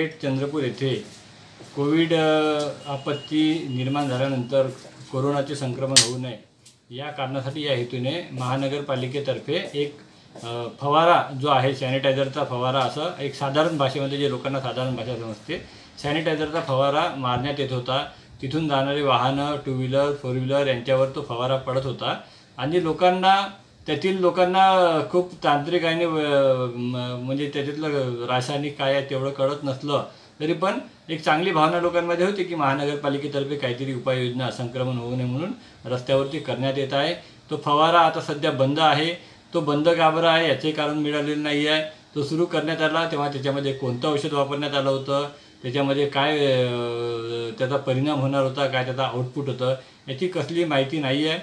पेठ चंद्रपूर येथे कोविड आपत्ती निर्माण झाल्यानंतर कोरोनाचे संक्रमण होऊ नये या कारणासाठी या हेतूने महानगरपालिकेतर्फे एक फवारा जो आहे सॅनिटायझरचा फवारा, असं एक साधारण भाषेमध्ये जे लोकांना साधारण भाषा समजते, सॅनिटायझरचा फवारा मारण्यात येत होता। तिथून जाणारे वाहनं, टू व्हीलर, फोर व्हीलर यांच्यावर तो फवारा पडत होता आणि त्यातील लोकांना खूप तांत्रिक आणि म्हणजे त्याच्यातलं रासायनिक काय आहे तेवढं कळत नसलं तरी पण एक चांगली भावना लोकांमध्ये होती की महानगरपालिकेतर्फे काहीतरी उपाययोजना संक्रमण होऊ नये म्हणून रस्त्यावरती करण्यात येत आहे। तो फवारा आता सध्या बंद आहे। तो बंद का बरं आहे याचे कारण मिळालेलं नाही आहे। तो सुरू करण्यात आला तेव्हा त्याच्यामध्ये कोणतं औषध वापरण्यात आलं होतं, त्याच्यामध्ये काय त्याचा परिणाम होणार होता, काय त्याचा आउटपुट होतं याची कसली माहिती नाही आहे।